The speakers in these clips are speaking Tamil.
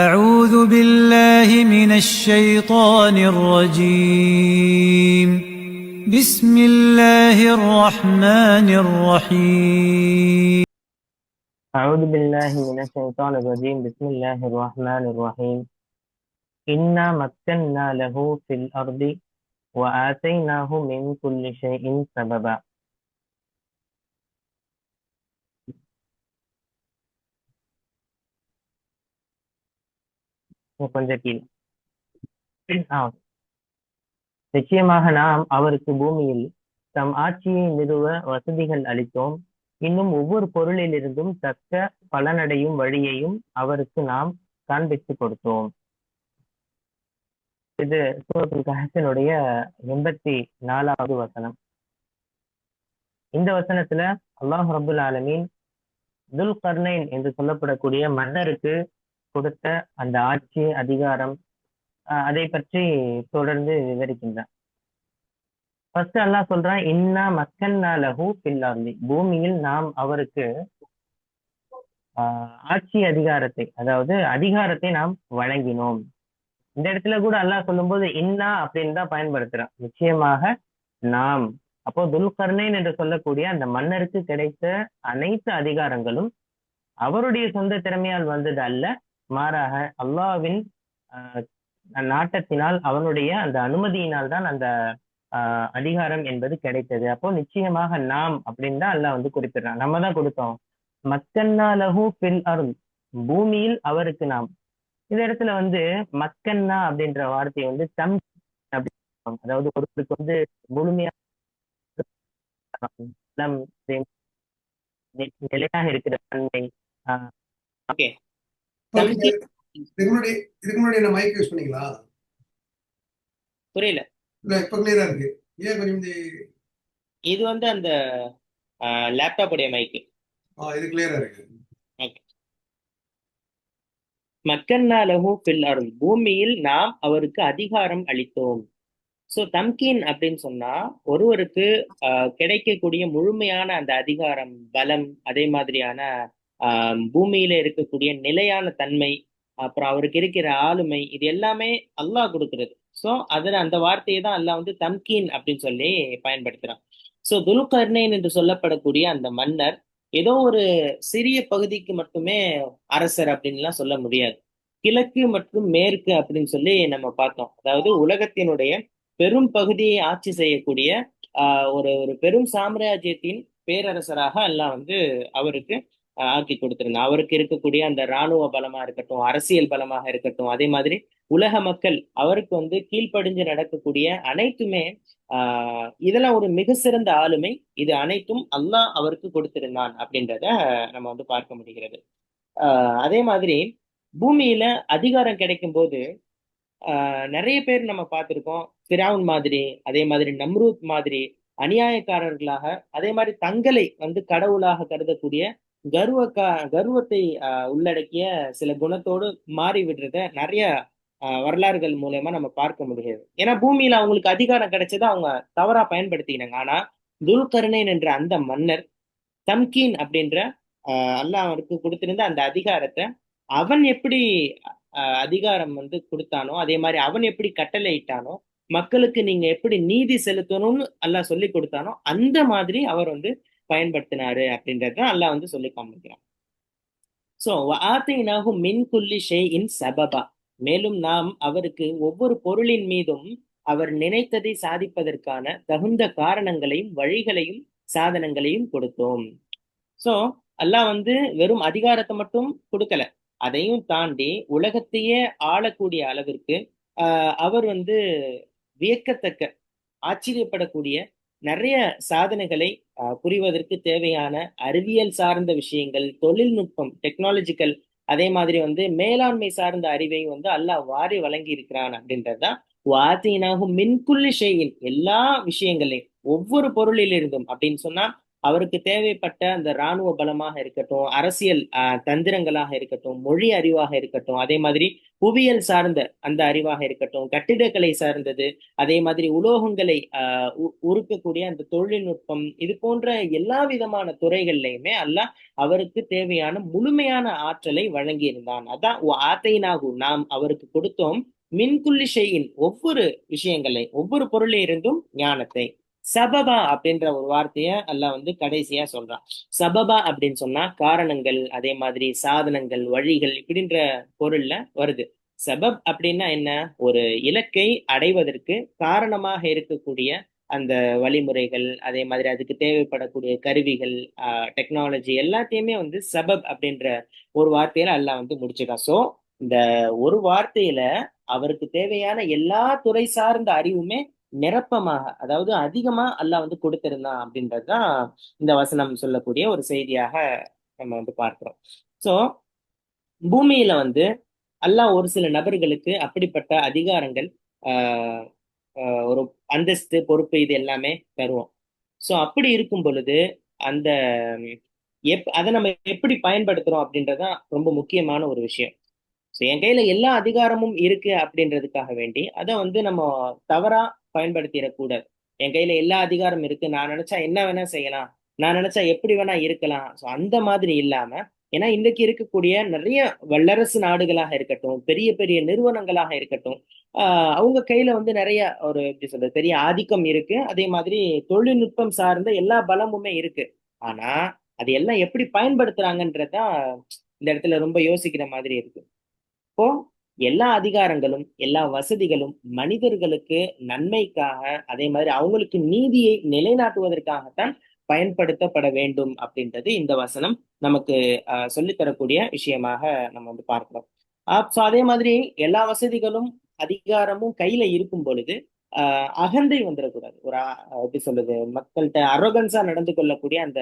أعوذ بالله من الشيطان الرجيم. بسم الله الرحمن الرحيم. أعوذ بالله من الشيطان الرجيم. بسم الله الرحمن الرحيم. إنا مكنا له في الأرض وآتيناه من كل شيء سببا. கொஞ்சம் கீழே. நிச்சயமாக நாம் அவருக்கு பூமியில் தம் ஆட்சியை நிறுவ வசதிகள் அளித்தோம். இன்னும் ஒவ்வொரு பொருளிலிருந்தும் தக்க பலனடையும் வழியையும் அவருக்கு நாம் காண்பித்து கொடுத்தோம். இது சூரத்துல் கஹ்ஃபினுடைய 84வது வசனம். இந்த வசனத்துல அல்லாஹ் ரபுல் ஆலமீன் துல் கர்னைன் என்று சொல்லப்படக்கூடிய மன்னருக்கு கொடுத்த அந்த ஆட்சி அதிகாரம் அதை பற்றி தொடர்ந்து விவரிக்கின்றான். ஃபர்ஸ்ட் அல்லாஹ் சொல்றான், இன்னா மக்கன்னா லஹு ஃபில் அர்தி, பூமியில் நாம் அவருக்கு ஆட்சி அதிகாரத்தை, அதாவது அதிகாரத்தை நாம் வழங்கினோம். இந்த இடத்துல கூட அல்லாஹ் சொல்லும்போது இன்னா அப்படின்னு தான் பயன்படுத்துறான். நிச்சயமாக நாம். அப்போ துல்கர்னைன் என்று சொல்லக்கூடிய அந்த மன்னருக்கு கிடைத்த அனைத்து அதிகாரங்களும் அவருடைய சொந்த திறமையால் வந்தது அல்ல, மாறாக அல்லாஹ்வின் நாட்டத்தினால், அவனுடைய அந்த அனுமதியினால் தான் அந்த அதிகாரம் என்பது கிடைத்தது. அப்போ நிச்சயமாக நாம் அப்படின்னு தான் அல்லாஹ் குறிப்பிடுறான். நம்ம தான் கொடுத்தோம். மக்கன்னா லஹு ஃபில் அர்த், பூமியில் அவருக்கு நாம். இந்த இடத்துல மக்கன்னா அப்படின்ற வார்த்தையை தம், அதாவது ஒருவருக்கு முழுமையா நிலையாக இருக்கிற தன்மை. ஓகே, இதுக்கு முன்னாடி என்ன மைக் யூஸ் பண்ணீங்களா? புரியல. இல்ல, இப்ப கிளியரா இருக்கு. ஏன் கொஞ்சம் இது அந்த லேப்டாப் உடைய மைக். இது கிளியரா இருக்கு. ஓகே. மக்கன்னா லஹு ஃபில் அர்த், பூமியில் நாம் அவருக்கு அதிகாரம் அளித்தோம். சோ தம்கீன் அப்படின்னு சொன்னா ஒருவருக்கு கிடைக்கக்கூடிய முழுமையான அந்த அதிகாரம், பலம், அதே மாதிரியான பூமியில இருக்கக்கூடிய நிலையான தன்மை, அப்புறம் அவருக்கு இருக்கிற ஆளுமை, இது எல்லாமே அல்லாஹ் கொடுக்கிறது. சோ அதுல அந்த வார்த்தையை தான் அல்லாஹ் தம்கீன் அப்படின்னு சொல்லி பயன்படுத்துறான். சோ துல்கர்னைன் என்று சொல்லப்படக்கூடிய அந்த மன்னர் ஏதோ ஒரு சிறிய பகுதிக்கு மட்டுமே அரசர் அப்படின்லாம் சொல்ல முடியாது. கிழக்கு மற்றும் மேற்கு அப்படின்னு சொல்லி நம்ம பார்த்தோம். அதாவது உலகத்தினுடைய பெரும் பகுதியை ஆட்சி செய்யக்கூடிய ஒரு ஒரு பெரும் சாம்ராஜ்யத்தின் பேரரசராக அல்லாஹ் அவருக்கு ஆக்கி கொடுத்திருந்தான். அவருக்கு இருக்கக்கூடிய அந்த இராணுவ பலமா இருக்கட்டும், அரசியல் பலமாக இருக்கட்டும், அதே மாதிரி உலக மக்கள் அவருக்கு கீழ்ப்படிஞ்சு நடக்கக்கூடிய அனைத்துமே இதெல்லாம் ஒரு மிக சிறந்த ஆளுமை. இது அனைத்தும் அல்லாஹ் அவருக்கு கொடுத்திருந்தான் அப்படின்றத நம்ம பார்க்க முடிகிறது. அதே மாதிரி பூமியில அதிகாரம் கிடைக்கும் போது நிறைய பேர் நம்ம பார்த்திருக்கோம். ஃபிரௌன் மாதிரி, அதே மாதிரி நம்ரூத் மாதிரி அநியாயக்காரர்களாக, அதே மாதிரி தங்களை கடவுளாக கருதக்கூடிய கர்வத்தை உள்ளடக்கிய சில குணத்தோடு மாறி விடுறத நிறைய வரலாறுகள் மூலமா நம்ம பார்க்க முடியாது. ஏன்னா பூமியில அவங்களுக்கு அதிகாரம் கிடைச்சதை அவங்க தவறா பயன்படுத்தினாங்க. ஆனா துல்கர்னைன் என்ற அந்த மன்னர் தம்கீன் அப்படின்ற அல்லாஹ் அவருக்கு கொடுத்திருந்த அந்த அதிகாரத்தை அவன் எப்படி அதிகாரம் கொடுத்தானோ, அதே மாதிரி அவன் எப்படி கட்டளை இட்டானோ, மக்களுக்கு நீங்க எப்படி நீதி செலுத்தணும்னு அல்லாஹ் சொல்லி கொடுத்தானோ அந்த மாதிரி அவர் பயன்படுத்தினாரு அப்படின்றத அல்லாஹ் சொல்லி காமிக்கிறான். சோ வஆத்தைனாஹு மின் குல்லி ஷைஇன் சபபா, மேலும் நாம் அவருக்கு ஒவ்வொரு பொருளின் மீதும் அவர் நினைத்ததை சாதிப்பதற்கான தகுந்த காரணங்களையும் வழிகளையும் சாதனங்களையும் கொடுத்தோம். சோ அல்லாஹ் வெறும் அதிகாரத்தை மட்டும் கொடுக்கல, அதையும் தாண்டி உலகத்தையே ஆளக்கூடிய அளவிற்கு அவர் வியக்கத்தக்க, ஆச்சரியப்படக்கூடிய நிறைய சாதனைகளை புரிவதற்கு தேவையான அறிவியல் சார்ந்த விஷயங்கள், தொழில்நுட்பம், டெக்னாலஜிக்கல், அதே மாதிரி மேலாண்மை சார்ந்த அறிவையும் அல்லாஹ் வாரி வழங்கி இருக்கிறான் அப்படின்றதுதான் வாத்தினாகும் மின்குள்ளி ஷைஇன், எல்லா விஷயங்களையும் ஒவ்வொரு பொருளிலிருந்தும் அப்படின்னு சொன்னா அவருக்கு தேவைப்பட்ட அந்த இராணுவ பலமாக இருக்கட்டும், அரசியல் தந்திரங்களாக இருக்கட்டும், மொழி அறிவாக இருக்கட்டும், அதே மாதிரி புவியியல் சார்ந்த அந்த அறிவாக இருக்கட்டும், கட்டிடக்கலை சார்ந்தது, அதே மாதிரி உலோகங்களை உருக்கக்கூடிய அந்த தொழில்நுட்பம், இது போன்ற எல்லா விதமான துறைகள்லையுமே அல்லாஹ் அவருக்கு தேவையான முழுமையான ஆற்றலை வழங்கியிருந்தான். அதான் ஆத்தைனாகு, நாம் அவருக்கு கொடுத்தோம், மின்குல்லி ஷைஇன், ஒவ்வொரு விஷயங்களை, ஒவ்வொரு பொருளில் இருந்தும் ஞானத்தை. சபபா அப்படின்ற ஒரு வார்த்தைய அல்லாஹ் வந்து கடைசியா சொல்றான். சபபா அப்படின்னு சொன்னா காரணங்கள், அதே மாதிரி சாதனங்கள், வழிகள், இப்படின்ற பொருள்ல வருது. சபப் அப்படின்னா என்ன? ஒரு இலக்கை அடைவதற்கு காரணமாக இருக்கக்கூடிய அந்த வழிமுறைகள், அதே மாதிரி அதுக்கு தேவைப்படக்கூடிய கருவிகள், டெக்னாலஜி, எல்லாத்தையுமே வந்து சபப் அப்படின்ற ஒரு வார்த்தையில அல்லாஹ் வந்து முடிச்சுக்கான். சோ இந்த ஒரு வார்த்தையில அவருக்கு தேவையான எல்லா துறை சார்ந்த அறிவுமே நிரப்பமாக, அதாவது அதிகமா அல்லாஹ் வந்து கொடுத்திருந்தான் அப்படின்றதுதான் இந்த வசனம் சொல்லக்கூடிய ஒரு செய்தியாக நம்ம வந்து பார்க்கிறோம். சோ பூமியில வந்து அல்லாஹ் ஒரு சில நபர்களுக்கு அப்படிப்பட்ட அதிகாரங்கள், ஆஹ் ஒரு அந்தஸ்து, பொறுப்பு, இது எல்லாமே தருவோம். சோ அப்படி இருக்கும் பொழுது அந்த அதை நம்ம எப்படி பயன்படுத்துறோம் அப்படின்றதுதான் ரொம்ப முக்கியமான ஒரு விஷயம். ஸோ என் கையில எல்லா அதிகாரமும் இருக்கு அப்படின்றதுக்காக வேண்டி அதை வந்து நம்ம தவறா பயன்படுத்திடக்கூடாது. என் கையில எல்லா அதிகாரம் இருக்கு, நான் நினைச்சா என்ன வேணா செய்யலாம், நான் நினைச்சா எப்படி வேணா இருக்கலாம், ஸோ அந்த மாதிரி இல்லாம, ஏன்னா இன்றைக்கு இருக்கக்கூடிய நிறைய வல்லரசு நாடுகளாக இருக்கட்டும், பெரிய பெரிய நிறுவனங்களாக இருக்கட்டும், அவங்க கையில வந்து நிறைய ஒரு எப்படி சொல்றது பெரிய ஆதிக்கம் இருக்கு. அதே மாதிரி தொழில்நுட்பம் சார்ந்த எல்லா பலமுமே இருக்கு. ஆனா அது எல்லாம் எப்படி பயன்படுத்துறாங்கன்றதான் இந்த இடத்துல ரொம்ப யோசிக்கிற மாதிரி இருக்கு. இப்போ எல்லா அதிகாரங்களும், எல்லா வசதிகளும் மனிதர்களுக்கு நன்மைக்காக, அதே மாதிரி அவங்களுக்கு நீதியை நிலைநாட்டுவதற்காகத்தான் பயன்படுத்தப்பட வேண்டும் அப்படின்றது இந்த வசனம் நமக்கு சொல்லித்தரக்கூடிய விஷயமாக நம்ம வந்து பார்க்கிறோம். ஸோ அதே மாதிரி எல்லா வசதிகளும் அதிகாரமும் கையில இருக்கும் பொழுது அகந்தை வந்துடக்கூடாது. ஒரு எப்படி சொல்றது, மக்கள்கிட்ட அரகன்ஸா நடந்து கொள்ளக்கூடிய அந்த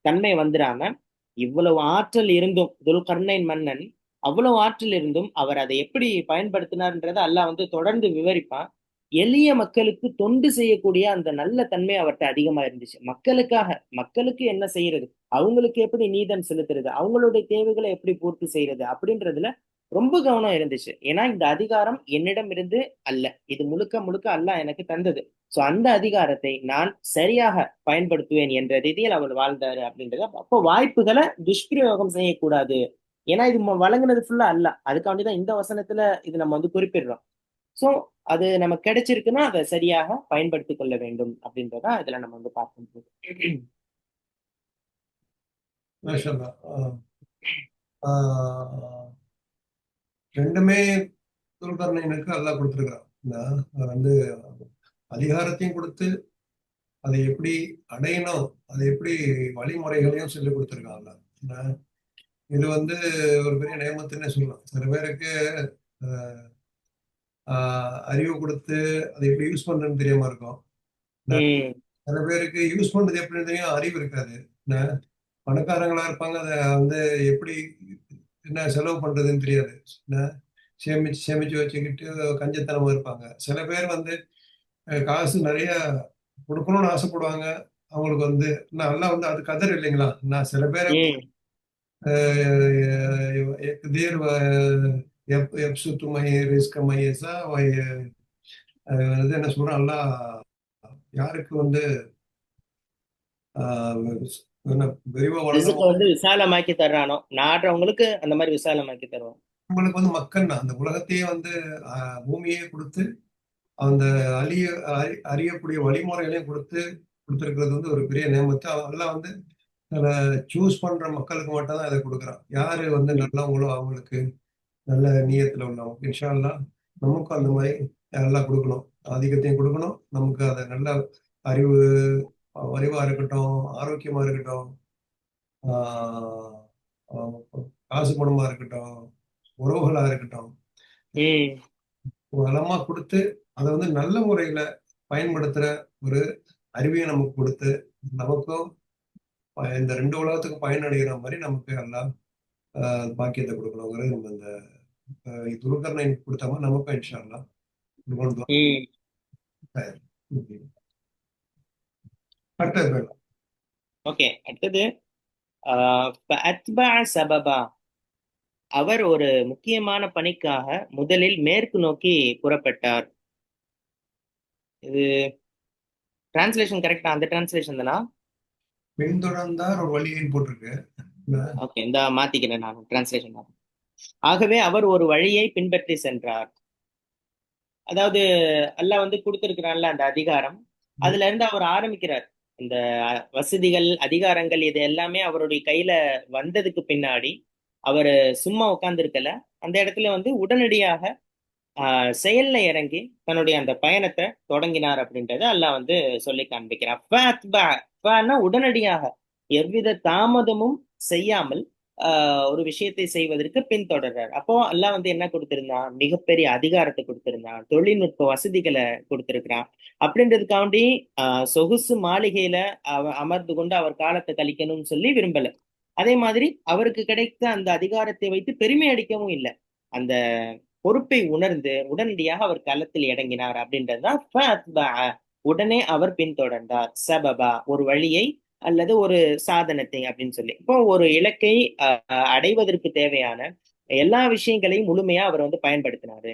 தன்மை வந்துடாம, இவ்வளவு ஆற்றல் இருந்தும் துல்கர்னைன் மன்னன் அவ்வளவு ஆற்றல் இருந்தும் அவர் அதை எப்படி பயன்படுத்தினார்ன்றத அல்லாஹ் வந்து தொடர்ந்து விவரிப்பான். எளிய மக்களுக்கு தொண்டு செய்யக்கூடிய அந்த நல்ல தன்மை அவர்கிட்ட அதிகமா இருந்துச்சு. மக்களுக்கு என்ன செய்யறது, அவங்களுக்கு எப்படி நீதம் செலுத்துறது, அவங்களுடைய தேவைகளை எப்படி பூர்த்தி செய்யறது அப்படின்றதுல ரொம்ப கவனம் இருந்துச்சு. ஏன்னா இந்த அதிகாரம் என்னிடம் இருந்து அல்ல, இது முழுக்க முழுக்க அல்லாஹ் எனக்கு தந்தது. சோ அந்த அதிகாரத்தை நான் சரியாக பயன்படுத்துவேன் என்ற ரீதியில் அவர் வாழ்ந்தாரு அப்படின்றது. அப்போ வாய்ப்புகளை துஷ்பிரயோகம் செய்யக்கூடாது. ஏன்னா இது வழங்குனது ஃபுல்லா அல்ல, அதுக்காண்டிதான் இந்த வசனத்துல இது நம்ம வந்து குறிப்பிடுறோம். சோ அது நமக்கு கிடைச்சிருக்குன்னா அதை சரியாக பயன்படுத்திக் கொள்ள வேண்டும் அப்படின்றதா இதுல நம்ம வந்து பார்க்க முடியும். ரெண்டுமே துல்கர்ணைனுக்கு அல்லாஹ் கொடுத்துருக்கான். வந்து அதிகாரத்தையும் கொடுத்து அதை எப்படி அடையணும், அதை எப்படி வழிமுறைகளையும் சொல்லி கொடுத்துருக்காங்க. இது வந்து ஒரு பெரிய நியமத்துன்னே சொல்லலாம். சில பேருக்கு அறிவு கொடுத்து அதை எப்படி யூஸ் பண்றதுன்னு தெரியாம இருக்கும். சில பேருக்கு யூஸ் பண்றது எப்படின்னு தெரியும், அறிவு இருக்காது. பணக்காரங்களா இருப்பாங்க, அதை வந்து எப்படி என்ன செலவு பண்றதுன்னு தெரியாது. சேமிச்சு சேமிச்சு வச்சுக்கிட்டு கஞ்சத்தனமா இருப்பாங்க. சில பேர் வந்து காசு நிறைய கொடுக்கணும்னு ஆசைப்படுவாங்க. அவங்களுக்கு வந்து நல்லா வந்து அது கதர் இல்லைங்களா. நான் சில பேரை தேர் என்ன சொல்றேன், நல்லா யாருக்கு வந்து வந்து விசாலமாக்கி தர்றானோ, நாடுறவங்களுக்கு அந்த மாதிரி விசாலமாக்கி தருவோம். உங்களுக்கு வந்து மக்கள் அந்த உலகத்தையே வந்து பூமியே கொடுத்து அந்த அறியக்கூடிய வழிமுறைகளையும் கொடுத்துருக்கிறது வந்து ஒரு பெரிய நேமத்தை. அதெல்லாம் வந்து சூஸ் பண்ற மக்களுக்கு மட்டும் தான் அதை கொடுக்குறான். யாரு வந்து நல்லவங்களோ அவங்களுக்கு, நல்ல நீயத்துல உள்ளவங்க, இன்ஷா அல்லாஹ் நமக்கும் அந்த மாதிரி எல்லாம் கொடுக்கணும், ஆதிக்கத்தையும் கொடுக்கணும். நமக்கு அதை நல்ல அறிவா இருக்கட்டும், ஆரோக்கியமா இருக்கட்டும், காசு பணமா இருக்கட்டும், உறவுகளா இருக்கட்டும், வளமா கொடுத்து அதை வந்து நல்ல முறையில பயன்படுத்துற ஒரு அறிவையை நமக்கு கொடுத்து, நமக்கும் இந்த ரெண்டு உலகத்துக்கும் பயனடைகிற மாதிரி நமக்கு எல்லாம் பாக்கியத்தை கொடுக்கணுங்கிறது நம்ம இந்த துல்கர்னை கொடுத்த மாதிரி நமக்கும் இன்ஷா அல்லாஹ் அடுத்தது ஓகே, அடுத்தது فأتبع سببا. அவர் ஒரு முக்கியமான பணிக்காக முதலில் மேற்கு நோக்கி புறப்பட்டார். இது டிரான்ஸ்லேஷன் கரெக்டா? அந்த டிரான்ஸ்லேஷன் தானா? பின்தொடர்ந்தார் ஒரு வழியின் போட்டிருக்கு. ஓகே, இந்த மாத்திக்கிறேன் நான் டிரான்ஸ்லேஷன். ஆகவே அவர் ஒரு வழியை பின்பற்றி சென்றார். அதாவது அல்லாஹ் வந்து கொடுத்திருக்கிறான்ல அந்த அதிகாரம், அதுல இருந்து அவர் ஆரம்பிக்கிறார். இந்த வசதிகள், அதிகாரங்கள் இது எல்லாமே அவருடைய கையில வந்ததுக்கு பின்னாடி அவர் சும்மா உட்கார்ந்து இருக்கல. அந்த இடத்துல வந்து உடனடியாக செயல்ல இறங்கி தன்னுடைய அந்த பயணத்தை தொடங்கினார் அப்படின்றத அல்லாஹ் வந்து சொல்லி காண்பிக்கிறார். உடனடியாக எவ்வித தாமதமும் செய்யாமல் ஒரு விஷயத்தை செய்வதற்கு பின்தொடர்றார். அப்போ அல்லாஹ் வந்து என்ன கொடுத்திருந்தான்? மிகப்பெரிய அதிகாரத்தை கொடுத்திருந்தான், தொழில்நுட்ப வசதிகளை கொடுத்திருக்கிறான். அப்படின்றதுக்காண்டி சொகுசு மாளிகையில அமர்ந்து கொண்டு அவர் காலத்தை கழிக்கணும்னு சொல்லி விரும்பல. அதே மாதிரி அவருக்கு கிடைத்த அந்த அதிகாரத்தை வைத்து பெருமை அடிக்கவும் இல்லை. அந்த பொறுப்பை உணர்ந்து உடனடியாக அவர் களத்தில் இறங்கினார் அப்படின்றதுதான் உடனே அவர் பின்தொடர்ந்தார். சபபா, ஒரு வழியை அல்லது ஒரு சாதனத்தை அப்படின்னு சொல்லி. இப்போ ஒரு இலக்கை அடைவதற்கு தேவையான எல்லா விஷயங்களையும் முழுமையா அவர் வந்து பயன்படுத்தினாரு.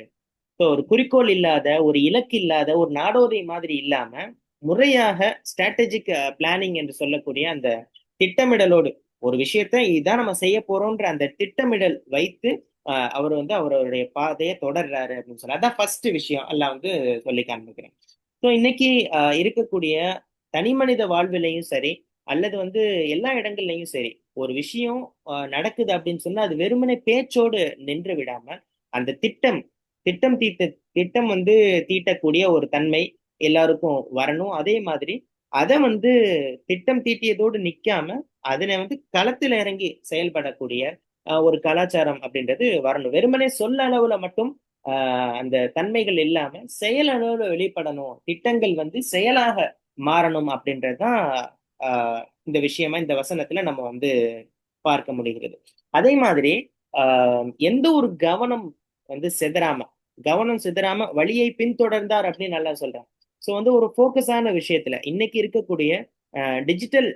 இப்போ ஒரு குறிக்கோள் இல்லாத, ஒரு இலக்கு இல்லாத, ஒரு நாடோதை மாதிரி இல்லாம முறையாக ஸ்ட்ராட்டஜிக் பிளானிங் என்று சொல்லக்கூடிய அந்த திட்டமிடலோடு ஒரு விஷயத்த இதான் நம்ம செய்ய போறோம்ன்ற அந்த திட்டமிடல் வைத்து அவர் வந்து அவருடைய பாதையை தொடர்றாரு அப்படின்னு சொல்லி, அதான் ஃபர்ஸ்ட் விஷயம் எல்லாம் வந்து சொல்லி காண்பிக்கிறேன். ஸோ இன்னைக்கு இருக்கக்கூடிய தனி மனித வாழ்விலையும் சரி, அல்லது வந்து எல்லா இடங்கள்லையும் சரி, ஒரு விஷயம் நடக்குது அப்படின்னு சொன்னா அது வெறுமனே பேச்சோடு நின்று விடாம அந்த திட்டம் திட்டம் தீட்ட திட்டம் வந்து தீட்டக்கூடிய ஒரு தன்மை எல்லாருக்கும் வரணும். அதே மாதிரி அதை வந்து திட்டம் தீட்டியதோடு நிக்காம அதனை வந்து களத்துல இறங்கி செயல்படக்கூடிய ஒரு கலாச்சாரம் அப்படின்றது வரணும். வெறுமனே சொல்ல அளவுல மட்டும் அந்த தன்மைகள் இல்லாம செயல் அளவுல வெளிப்படணும், திட்டங்கள் வந்து செயலாக மாறணும் அப்படின்றதுதான் இந்த விஷயமா இந்த வசனத்துல நம்ம வந்து பார்க்க முடிகிறது. அதே மாதிரி எந்த ஒரு கவனம் சிதறாம வழியை பின்தொடர்ந்தார் அப்படின்னு நல்லா சொல்றேன். ஸோ வந்து ஒரு ஃபோக்கஸான விஷயத்துல இன்னைக்கு இருக்கக்கூடிய டிஜிட்டல்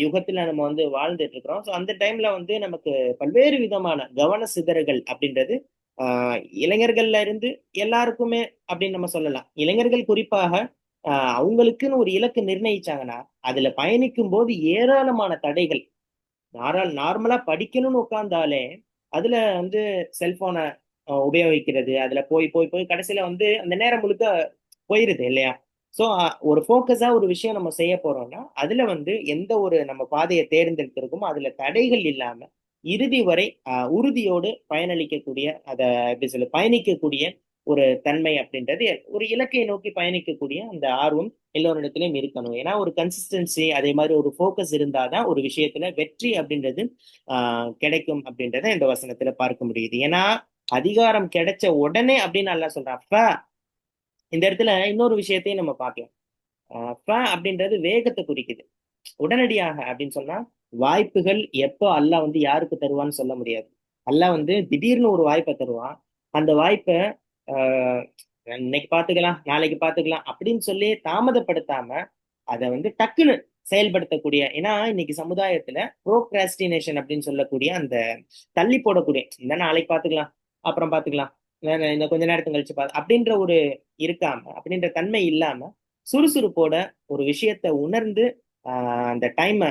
யுகத்துல நம்ம வந்து வாழ்ந்துட்டு இருக்கிறோம். ஸோ அந்த டைம்ல வந்து நமக்கு பல்வேறு விதமான கவன சிதறல்கள் அப்படின்றது இளைஞர்கள்ல இருந்து எல்லாருக்குமே அப்படின்னு நம்ம சொல்லலாம். இளைஞர்கள் குறிப்பாக அவங்களுக்குன்னு ஒரு இலக்கு நிர்ணயிச்சாங்கன்னா அதுல பயணிக்கும் போது ஏராளமான தடைகள். நார்மலா படிக்கணும்னு உட்கார்ந்தாலே அதுல வந்து செல்போனை உபயோகிக்கிறது, அதுல போய் போய் போய் கடைசியில வந்து அந்த நேரம் முழுக்க போயிருது இல்லையா? ஸோ ஒரு ஃபோக்கஸா ஒரு விஷயம் நம்ம செய்ய போறோம்னா அதுல வந்து எந்த ஒரு நம்ம பாதையை தேர்ந்தெடுத்திருக்கோமோ அதுல தடைகள் இல்லாம இறுதி வரை உறுதியோடு பயனளிக்கக்கூடிய, அதை எப்படி சொல்ல, பயணிக்கக்கூடிய ஒரு தன்மை அப்படின்றது, ஒரு இலக்கை நோக்கி பயணிக்கக்கூடிய அந்த ஆர்வம் எல்லோரிடத்திலையும் இருக்கணும். ஏன்னா ஒரு கன்சிஸ்டன்சி அதே மாதிரி ஒரு ஃபோக்கஸ் இருந்தாதான் ஒரு விஷயத்துல வெற்றி அப்படின்றது கிடைக்கும் அப்படின்றத இந்த வசனத்துல பார்க்க முடியுது. ஏன்னா அதிகாரம் கிடைச்ச உடனே அப்படின்னு நல்லா சொல்றான். அப்ப இந்த இடத்துல இன்னொரு விஷயத்தையும் நம்ம பார்க்கலாம். அப்படின்றது வேகத்தை குறிக்குது. உடனடியாக அப்படின்னு சொன்னா வாய்ப்புகள் எப்போ அல்லாஹ் வந்து யாருக்கு தருவான்னு சொல்ல முடியாது. அல்லாஹ் வந்து திடீர்னு ஒரு வாய்ப்பை தருவான். அந்த வாய்ப்பை ஆஹ் இன்னைக்கு பாத்துக்கலாம், நாளைக்கு பாத்துக்கலாம் அப்படின்னு சொல்லி தாமதப்படுத்தாம அதை வந்து டக்குன்னு செயல்படுத்தக்கூடிய, ஏன்னா இன்னைக்கு சமுதாயத்துல ப்ரோக்ராஸ்டினேஷன் அப்படின்னு சொல்லக்கூடிய அந்த தள்ளி போடக்கூடிய, இந்த நாளைக்கு பாத்துக்கலாம், அப்புறம் பாத்துக்கலாம், இந்த கொஞ்ச நேரத்துக்கு கழிச்சு அப்படின்ற ஒரு இருக்காம, அப்படின்ற தன்மை இல்லாம சுறுசுறுப்போட ஒரு விஷயத்த உணர்ந்து அந்த டைமை,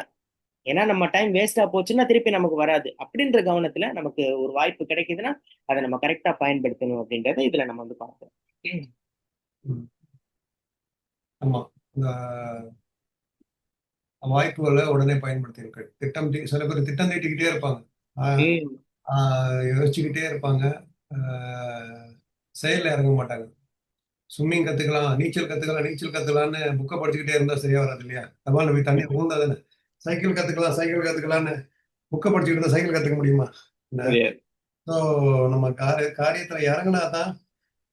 ஏன்னா நம்ம டைம் வேஸ்டா போச்சுன்னா திருப்பி நமக்கு வராது அப்படின்ற கவனத்துல நமக்கு ஒரு வாய்ப்பு கிடைக்குதுன்னா அதை நம்ம கரெக்டா பயன்படுத்தணும் அப்படின்றத இதுல நம்ம வந்து பார்க்கிறோம். ஆமா, இந்த வாய்ப்புகளை உடனே பயன்படுத்தி சில பேர் திட்டம் தீட்டிக்கிட்டே இருப்பாங்க, யோசிச்சுக்கிட்டே இருப்பாங்க, செயல்ல இறங்க மாட்டாங்க. ஸ்விம்மிங் கத்துக்கலாம், நீச்சல் கத்துக்கலாம்னு புக்கை படிச்சுக்கிட்டே இருந்தா சரியா வராது இல்லையா? தபால் போய் தண்ணி ஊந்தா தானே. சைக்கிள் கத்துக்கலாம்னு புக்கை படிச்சுக்கிட்டு இருந்தா சைக்கிள் கத்துக்க முடியுமா? ஸோ நம்ம காரியத்துல இறங்கினா தான்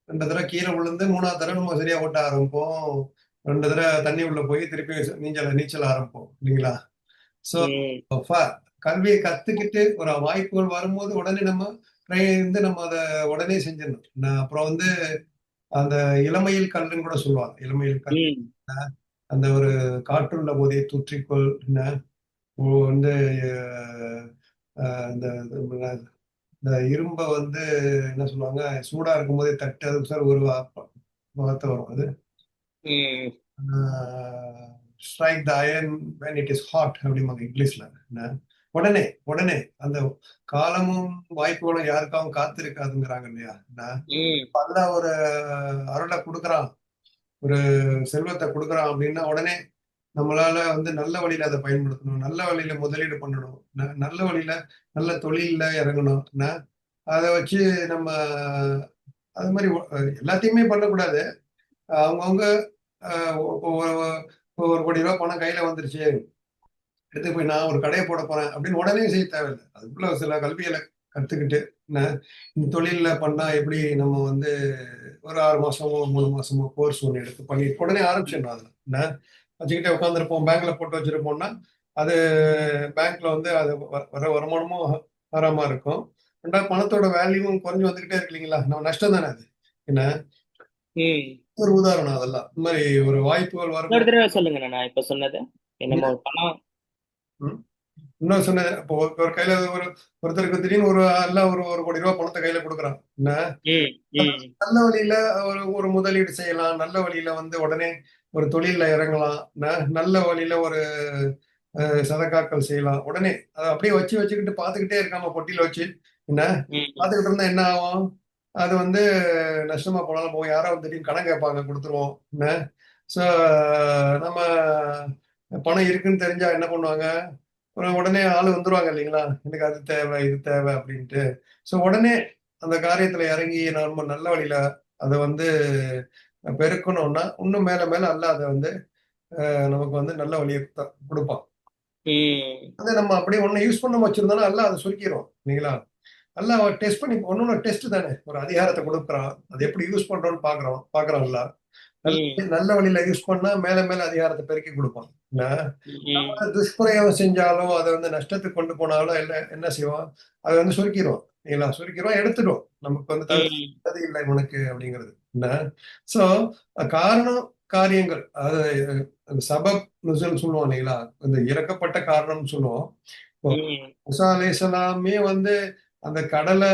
2 தடவை கீழே விழுந்து 3ஆவது தடவை நம்ம சரியா ஓட்ட ஆரம்பிப்போம். 2 தடவை தண்ணி உள்ள போய் திருப்பி நீச்சல் ஆரம்பிப்போம் இல்லைங்களா? ஸோ கல்வியை கத்துக்கிட்டு ஒரு வாய்ப்புகள் வரும்போது உடனே நம்ம நம்ம அதை உடனே செஞ்சிடணும். அப்புறம் வந்து அந்த இளமையில் கல்லுன்னு கூட சொல்லுவாங்க. இளமையில் கல், அந்த ஒரு காற்றுள்ள போதே தூற்றிக்கொள், வந்து அஹ், அஹ், இந்த இந்த இரும்ப வந்து என்ன சொல்லுவாங்க, சூடா இருக்கும் போதே தட்டு, அதுக்கு சார் ஒரு வார்த்தை வரும் அது, hmm strike the iron when it is hot அப்படிம்பாங்க இங்கிலீஷ்ல. என்ன? உடனே உடனே அந்த காலமும் வாய்ப்புகளும் யாருக்காகவும் காத்திருக்காதுங்கிறாங்க இல்லையா. என்ன? ம் அல்ல ஒரு அருளை கொடுக்குறான், ஒரு செல்வத்தை கொடுக்குறான் அப்படின்னா உடனே நம்மளால வந்து நல்ல வழியில அதை பயன்படுத்தணும், நல்ல வழியில முதலீடு பண்ணணும், நல்ல வழியில நல்ல தொழில்ல இறங்கணும். அதை வச்சு நம்ம அது மாதிரி எல்லாத்தையுமே பண்ணக்கூடாது. அவங்கவுங்க ஒரு கோடி ரூபாய் பணம் கையில வந்துருச்சு, எடுத்து போய் நான் ஒரு கடையை போட போறேன் அப்படின்னு உடனே செய்ய தேவையில்லை. அதுக்குள்ள சில கல்விகளை கத்துக்கிட்டு இந்த தொழில்ல பண்ணா எப்படி நம்ம வந்து ஒரு 6 மாசமோ 3 மாசமோ கோர்ஸ் ஒன்று எடுத்து பண்ணி உடனே ஆரம்பிச்சிடணும். அதுல என்ன வச்சுக்கிட்டே உட்காந்துருப்போம், பேங்க்ல போட்டு வச்சிருப்போம்னா அது பேங்க்ல வந்து அது வர வருமானமும் வராம இருக்கும். ரெண்டாவது பணத்தோட வேல்யூவும் குறைஞ்சு வந்துகிட்டே இருக்கு இல்லைங்களா. நம்ம நஷ்டம் தானே அது. என்ன ம் ஒரு உதாரணம் அதெல்லாம். இந்த மாதிரி ஒரு வாய்ப்புகள் இன்னொரு வரும்போது தடவை சொல்லுங்க நான் இப்ப சொன்னது என்னமோ பணம். ம், இன்னும் சொன்னது இப்போ ஒரு கையில ஒருத்தருக்கு திடீர்னு ஒரு எல்லாம் ஒரு கோடி ரூபாய் பணத்தை கையில கொடுக்குறான். என்ன ம் ம் நல்ல வழியில ஒரு முதலீடு செய்யலாம், நல்ல வழியில வந்து உடனே ஒரு தொழில்ல இறங்கலாம், நல்ல வழியில ஒரு சதக்காக்கள் செய்யலாம். உடனே அதை அப்படியே வச்சுக்கிட்டு பார்த்துக்கிட்டே இருக்காம பொட்டியில வச்சு என்ன ம் பார்த்துக்கிட்டு இருந்தா என்ன ஆகும், அது வந்து நஷ்டமா போனாலும் போகும். யாரோ வந்து திடீர்னு கடன் கேட்பாங்க, கொடுத்துருவோம். என்ன ஸோ நம்ம பணம் இருக்குன்னு தெரிஞ்சா என்ன பண்ணுவாங்க, உடனே ஆளு வந்துருவாங்க இல்லைங்களா, எனக்கு அது தேவை இது தேவை அப்படின்ட்டு. ஸோ உடனே அந்த காரியத்துல இறங்கி நம்ம நல்ல வழியில அதை வந்து பெருக்கணும்னா இன்னும் மேல மேல அல்ல அதை வந்து நமக்கு வந்து நல்ல வழியை கொடுப்பான். ம் அதை நம்ம அப்படியே ஒண்ணு யூஸ் பண்ண வச்சிருந்தோம்னா அல்ல அதை சுருக்கிடும் இல்லைங்களா. அல்ல டெஸ்ட் பண்ணி ஒன்னொன்னு டெஸ்ட் தானே, ஒரு அதிகாரத்தை கொடுக்குறான், அதை எப்படி யூஸ் பண்றோம்னு பாக்குறோம்ல. ம் நல்ல வழியில யூஸ் பண்ணா மேல மேல அதிகாரத்தை பெருக்கி கொடுப்பான். என்ன ம் துஷ்பிரயோகம் செஞ்சாலும் அதை வந்து நஷ்டத்துக்கு கொண்டு போனாலும் என்ன செய்வோம், அதை வந்து சுருக்கிடுவோம் இல்லைங்களா, சுருக்கிடுவோம், எடுத்துடும். நமக்கு வந்து ம் தகுதி இல்லை உனக்கு அப்படிங்கிறது. என்ன சோ காரணம் காரியங்கள், அதாவது சபப் நுசல் சொல்லுவோம் இல்லைங்களா, இந்த இறக்கப்பட்ட காரணம்னு சொல்லுவோம். இப்போ ம் மூசா அலைஹிஸ்ஸலாமே வந்து அந்த கடலை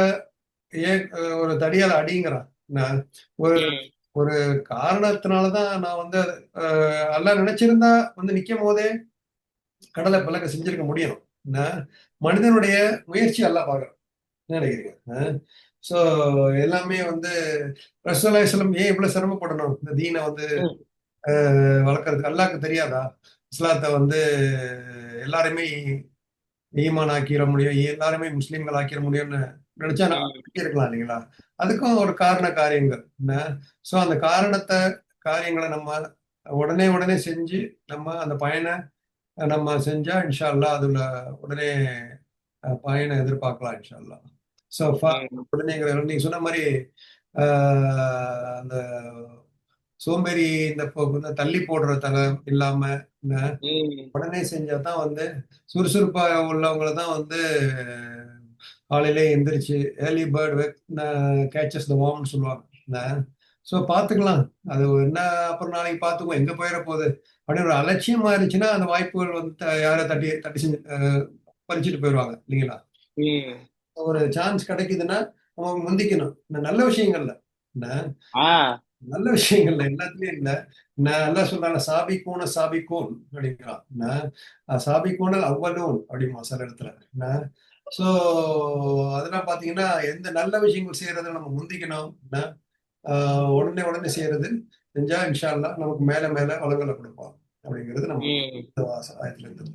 ஏன் ஒரு தடியால அடிங்கிறான். நான் ஒரு ம் ஒரு காரணத்தினாலதான் நான் வந்து எல்லாம் நினைச்சிருந்தா வந்து நிக்கும் போதே கடலை பிளக்க செஞ்சிருக்க முடியும். என்ன மனிதனுடைய முயற்சி எல்லாம் பாக்குறோம். என்ன நினைக்கிறீங்க? சோ எல்லாமே வந்து ரசூலுல்லாஹி ஸல்லல்லாஹு அலைஹி வஸல்லம் ஏன் இவ்வளவு சிரமப்படணும் இந்த தீனை வந்து ம் வளர்க்கறதுக்கு? அல்லாஹ்க்கு தெரியாதா இஸ்லாத்தை வந்து எல்லாருமே ஈமான் ஆக்கிட முடியும், எல்லாருமே முஸ்லீம்கள் ஆக்கிட முடியும்னு நினைச்சா நான் ம் இருக்கலாம் இல்லைங்களா. அதுக்கும் ஒரு காரண காரியங்கள் என்ன. சோ அந்த காரியங்களை நம்ம உடனே உடனே செஞ்சு நம்ம அந்த பயனை நம்ம செஞ்சா இன்ஷா அல்லாஹ் அதுல உடனே பயனை எதிர்பார்க்கலாம் இன்ஷா அல்லாஹ். ஸோ ம் உடனேங்கிற நீங்க சொன்ன மாதிரி அந்த சோம்பேறி இந்த தள்ளி போடுற இல்லாம ம் உடனே செஞ்சா தான் வந்து சுறுசுறுப்பா உள்ளவங்கள தான் வந்து காலையிலே எந்திரிச்சு ஏர்லி பேர்ட் கேச்சஸ் த வார்ம்னு சொல்லுவாங்க. ஸோ பார்த்துக்கலாம், அது என்ன அப்புறம் நாளைக்கு பார்த்துக்குவோம், எங்க போயிட போகுது அப்படின்னு ஒரு அலட்சியமா இருந்துச்சுன்னா அந்த வாய்ப்புகள் வந்து யாரை தட்டி தட்டி செஞ்சு பறிச்சுட்டு போயிடுவாங்க இல்லைங்களா. ம் ஒரு சான்ஸ் கிடைக்குதுன்னா நம்ம முந்திக்கணும். இந்த நல்ல விஷயங்கள்ல என்ன ஆ நல்ல விஷயங்கள்ல எல்லாத்துலயும் இல்ல. நான் எல்லாம் சொல்றாங்க சாபிக்கூன் அப்படிங்கிறான். சாபிக்கூனல் அவ்வளோன் அப்படிமா சில இடத்துல. சோ அதெல்லாம் பாத்தீங்கன்னா எந்த நல்ல விஷயங்கள் செய்யறதுல நம்ம முந்திக்கணும். உடனே உடனே செய்யறது செஞ்சா இன்ஷா அல்லாஹ் நமக்கு மேல மேல வளங்களை கொடுப்போம் அப்படிங்கிறது நம்ம ம் ஆயத்துல இருந்து